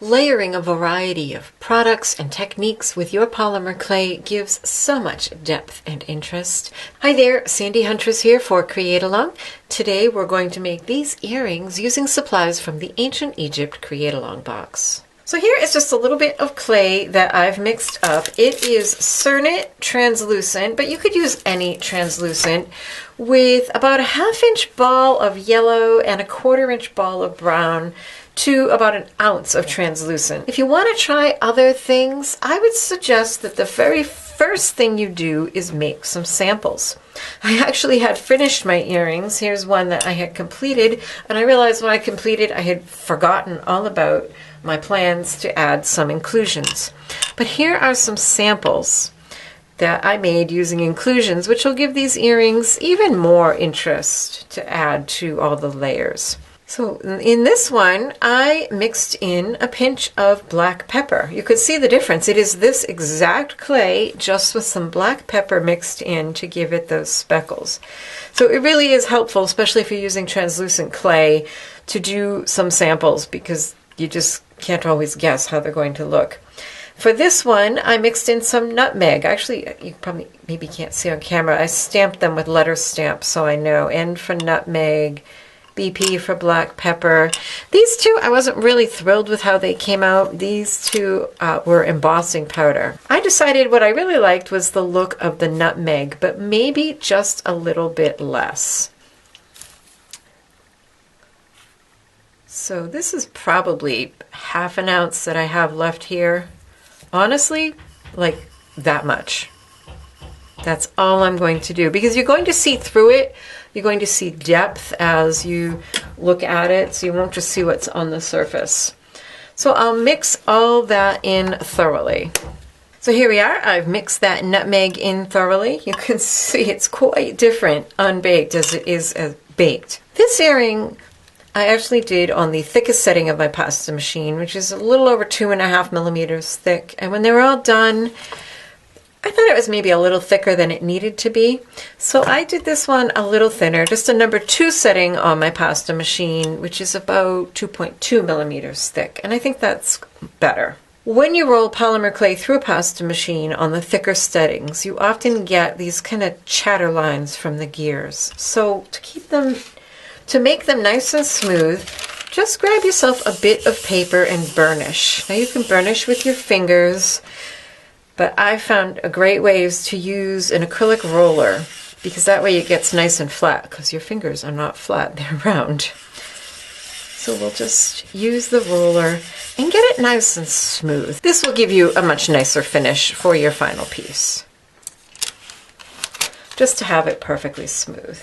Layering a variety of products and techniques with your polymer clay gives so much depth and interest. Hi there, Sandy Huntress here for CreateAlong. Today we're going to make these earrings using supplies from the Ancient Egypt CreateAlong box. So here is just a little bit of clay that I've mixed up. It is Cernit translucent, but you could use any translucent, with about a 1/2 inch ball of yellow and a 1/4 inch ball of brown to about 1 ounce of translucent. If you want to try other things, I would suggest that the very first thing you do is make some samples. I actually had finished my earrings. Here's one that I had completed, and I realized when I completed I had forgotten all about my plans to add some inclusions. But here are some samples that I made using inclusions, which will give these earrings even more interest to add to all the layers. So in this one, I mixed in a pinch of black pepper. You could see the difference. It is this exact clay, just with some black pepper mixed in to give it those speckles. So it really is helpful, especially if you're using translucent clay, to do some samples, because you just can't always guess how they're going to look. For this one, I mixed in some nutmeg. Actually, you probably maybe can't see on camera. I stamped them with letter stamps so I know. N for nutmeg, BP for black pepper. These two, I wasn't really thrilled with how they came out. These two were embossing powder. I decided what I really liked was the look of the nutmeg, but maybe just a little bit less. So this is probably 1/2 ounce that I have left here. Honestly, like that much. That's all I'm going to do, because you're going to see through it. You're going to see depth as you look at it, so you won't just see what's on the surface. So I'll mix all that in thoroughly. So here we are. I've mixed that nutmeg in thoroughly. You can see it's quite different unbaked as it is baked. This earring I actually did on the thickest setting of my pasta machine, which is a little over 2.5 millimeters thick. And when they were all done, I thought it was maybe a little thicker than it needed to be. So I did this one a little thinner, just a number 2 setting on my pasta machine, which is about 2.2 millimeters thick. And I think that's better. When you roll polymer clay through a pasta machine on the thicker settings, you often get these kind of chatter lines from the gears. So to make them nice and smooth, just grab yourself a bit of paper and burnish. Now you can burnish with your fingers, but I found a great way is to use an acrylic roller, because that way it gets nice and flat, because your fingers are not flat, they're round. So we'll just use the roller and get it nice and smooth. This will give you a much nicer finish for your final piece, just to have it perfectly smooth.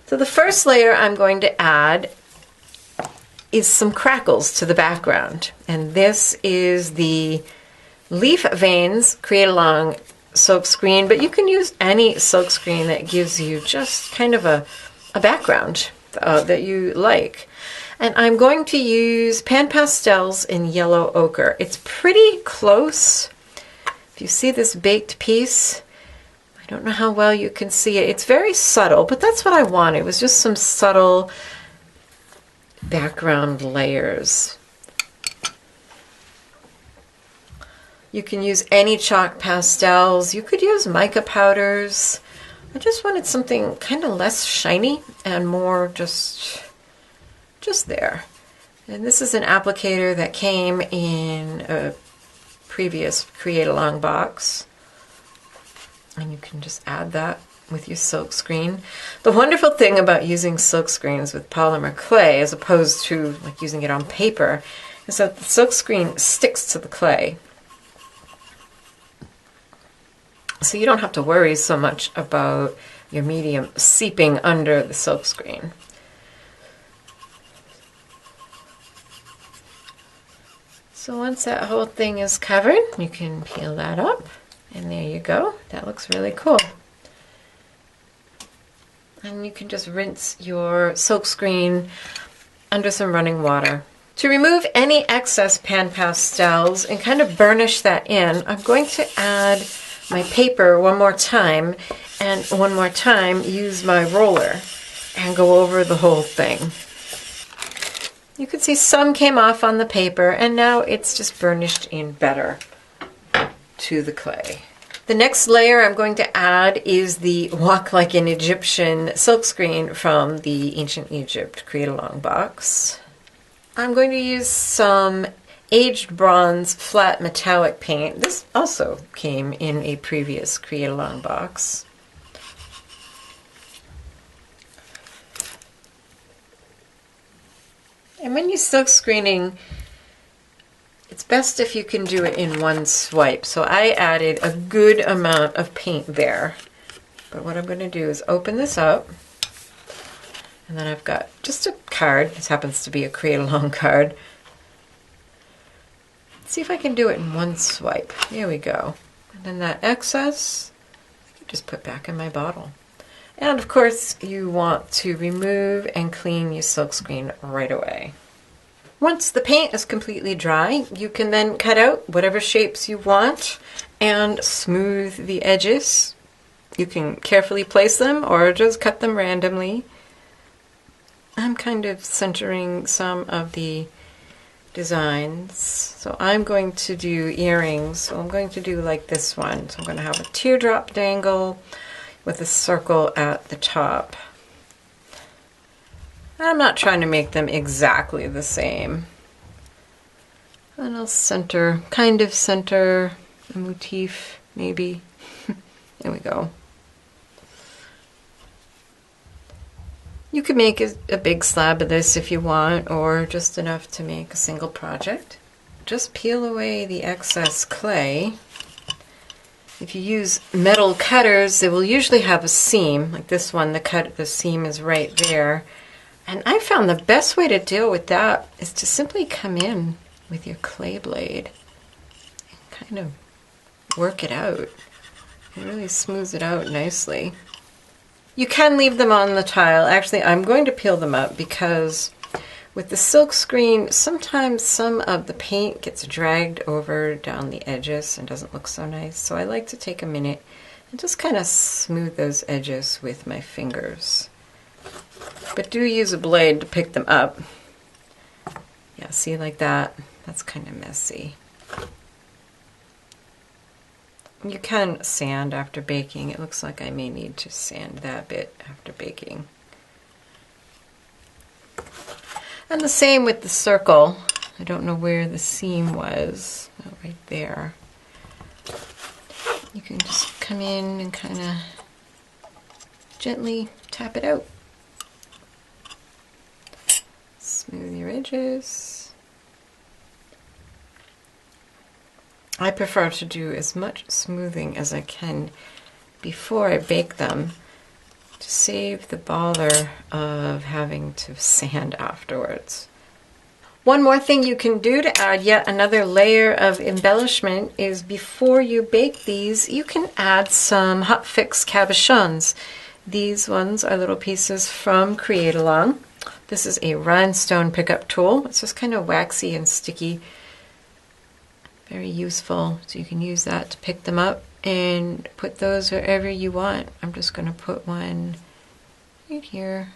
So the first layer I'm going to add is some crackles to the background. And this is the Leaf Veins CreateAlong silk screen, but you can use any silk screen that gives you just kind of a background that you like. And I'm going to use Pan Pastels in Yellow Ochre. It's pretty close. If you see this baked piece, I don't know how well you can see it. It's very subtle, but that's what I wanted. It was just some subtle background layers. You can use any chalk pastels. You could use mica powders. I just wanted something kind of less shiny and more just there. And this is an applicator that came in a previous CreateAlong box. And you can just add that with your silk screen. The wonderful thing about using silk screens with polymer clay, as opposed to like using it on paper, is that the silk screen sticks to the clay. So you don't have to worry so much about your medium seeping under the silk screen. So once that whole thing is covered, you can peel that up. And there you go. That looks really cool. And you can just rinse your silk screen under some running water. To remove any excess pan pastels and kind of burnish that in, I'm going to add my paper one more time, and one more time use my roller and go over the whole thing. You can see some came off on the paper, and now it's just burnished in better to the clay. The next layer I'm going to add is the Walk Like an Egyptian silkscreen from the Ancient Egypt CreateAlong box. I'm going to use some aged bronze flat metallic paint. This also came in a previous CreateAlong box. And when you're silk screening, it's best if you can do it in one swipe. So I added a good amount of paint there. But what I'm going to do is open this up. And then I've got just a card. This happens to be a CreateAlong card. Let's see if I can do it in one swipe. There we go. And then that excess, I can just put back in my bottle. And of course, you want to remove and clean your silkscreen right away. Once the paint is completely dry, you can then cut out whatever shapes you want and smooth the edges. You can carefully place them or just cut them randomly. I'm kind of centering some of the designs. So I'm going to do earrings. So I'm going to do like this one. So I'm going to have a teardrop dangle with a circle at the top. I'm not trying to make them exactly the same. And I'll center, kind of center a motif, maybe. There we go. You could make a big slab of this if you want, or just enough to make a single project. Just peel away the excess clay. If you use metal cutters, they will usually have a seam, like this one, the seam is right there. And I found the best way to deal with that is to simply come in with your clay blade and kind of work it out. It really smooths it out nicely. You can leave them on the tile. Actually, I'm going to peel them up because with the silk screen, sometimes some of the paint gets dragged over down the edges and doesn't look so nice. So I like to take a minute and just kind of smooth those edges with my fingers. But do use a blade to pick them up. Yeah, see, like that? That's kind of messy. You can sand after baking. It looks like I may need to sand that bit after baking. And the same with the circle. I don't know where the seam was. Oh, right there. You can just come in and kind of gently tap it out. Smooth your edges. I prefer to do as much smoothing as I can before I bake them to save the bother of having to sand afterwards. One more thing you can do to add yet another layer of embellishment is before you bake these, you can add some hotfix cabochons. These ones are little pieces from CreateAlong. This is a rhinestone pickup tool. It's just kind of waxy and sticky. Very useful. So you can use that to pick them up and put those wherever you want. I'm just going to put one right here.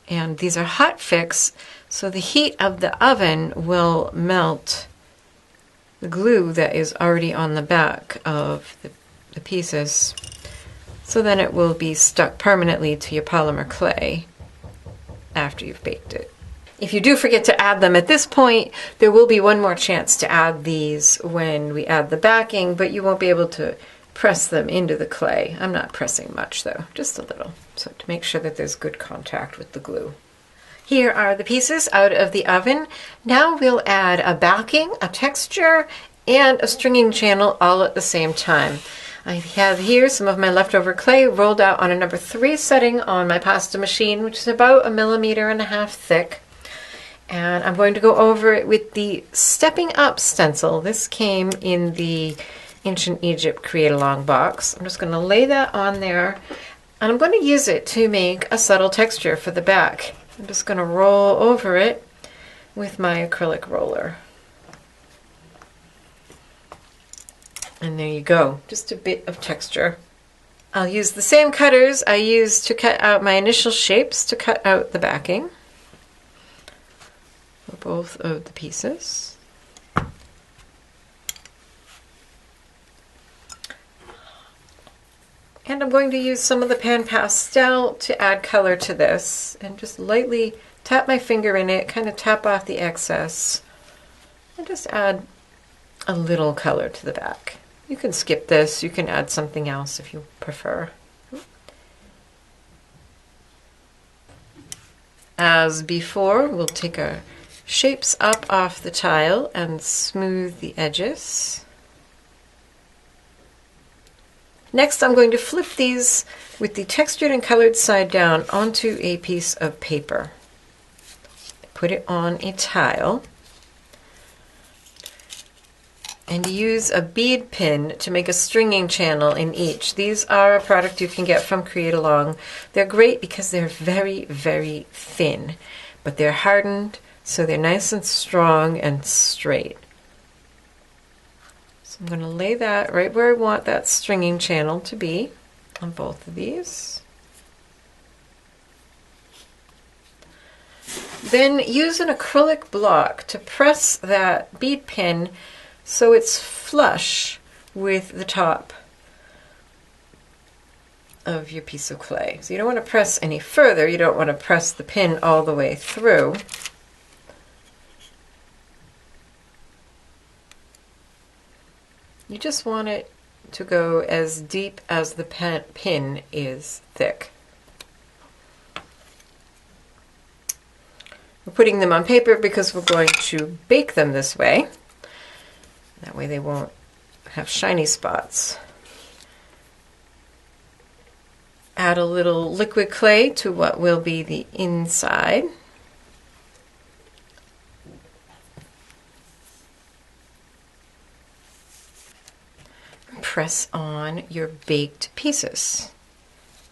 And these are hotfix, so the heat of the oven will melt the glue that is already on the back of the pieces. So then it will be stuck permanently to your polymer clay after you've baked it. If you do forget to add them at this point, there will be one more chance to add these when we add the backing, but you won't be able to press them into the clay. I'm not pressing much though, just a little, so to make sure that there's good contact with the glue. Here are the pieces out of the oven. Now we'll add a backing, a texture, and a stringing channel all at the same time. I have here some of my leftover clay rolled out on a number 3 setting on my pasta machine, which is about 1.5 millimeters thick. And I'm going to go over it with the Stepping Up stencil. This came in the Ancient Egypt CreateAlong box. I'm just going to lay that on there, and I'm going to use it to make a subtle texture for the back. I'm just going to roll over it with my acrylic roller. And there you go, just a bit of texture. I'll use the same cutters I used to cut out my initial shapes to cut out the backing. for both of the pieces. And I'm going to use some of the pan pastel to add color to this, and just lightly tap my finger in it, kind of tap off the excess, and just add a little color to the back. You can skip this, you can add something else if you prefer. As before, we'll take our shapes up off the tile and smooth the edges. Next, I'm going to flip these with the textured and colored side down onto a piece of paper. Put it on a tile and use a bead pin to make a stringing channel in each. These are a product you can get from CreateAlong. They're great because they're very, very thin, but they're hardened, so they're nice and strong and straight. I'm going to lay that right where I want that stringing channel to be on both of these. Then use an acrylic block to press that bead pin so it's flush with the top of your piece of clay. So you don't want to press any further. You don't want to press the pin all the way through. You just want it to go as deep as the pin is thick. We're putting them on paper because we're going to bake them this way. That way they won't have shiny spots. Add a little liquid clay to what will be the inside. Press on your baked pieces.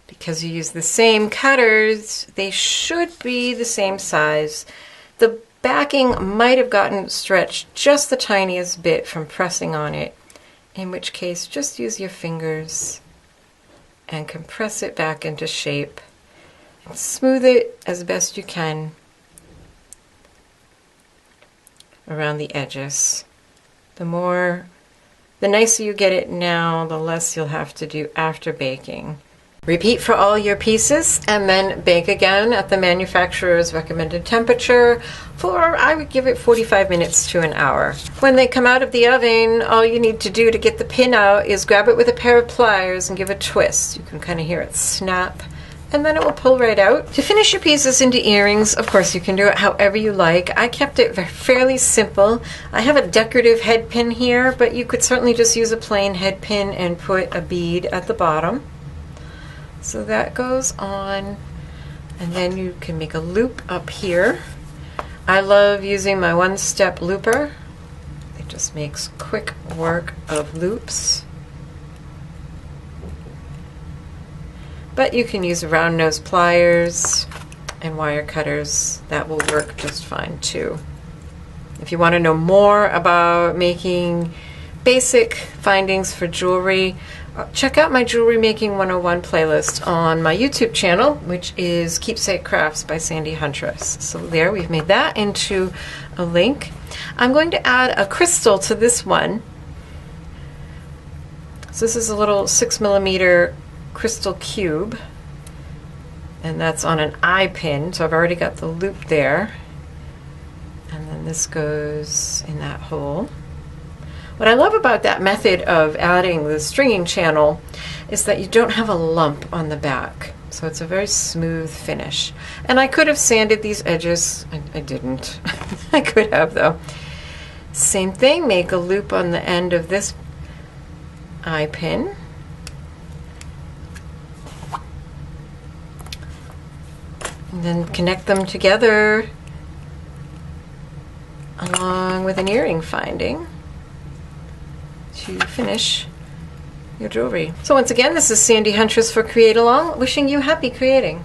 Because you use the same cutters, they should be the same size. The backing might have gotten stretched just the tiniest bit from pressing on it, in which case just use your fingers and compress it back into shape and smooth it as best you can around the edges. The nicer you get it now, the less you'll have to do after baking. Repeat for all your pieces and then bake again at the manufacturer's recommended temperature for, I would give it 45 minutes to an hour. When they come out of the oven, all you need to do to get the pin out is grab it with a pair of pliers and give a twist. You can kind of hear it snap, and then it will pull right out. To finish your pieces into earrings, of course you can do it however you like. I kept it fairly simple. I have a decorative head pin here, but you could certainly just use a plain head pin and put a bead at the bottom. So that goes on, and then you can make a loop up here. I love using my one-step looper. It just makes quick work of loops. But you can use round nose pliers and wire cutters. That will work just fine too. If you want to know more about making basic findings for jewelry, check out my Jewelry Making 101 playlist on my YouTube channel, which is Keepsake Crafts by Sandy Huntress. So there, we've made that into a link. I'm going to add a crystal to this one. So this is a little 6mm crystal cube, and that's on an eye pin, so I've already got the loop there, and then this goes in that hole. What I love about that method of adding the stringing channel is that you don't have a lump on the back, so it's a very smooth finish. And I could have sanded these edges. I didn't. I could have though. Same thing, make a loop on the end of this eye pin. And then connect them together along with an earring finding to finish your jewelry. So once again, this is Sandy Huntress for CreateAlong, wishing you happy creating.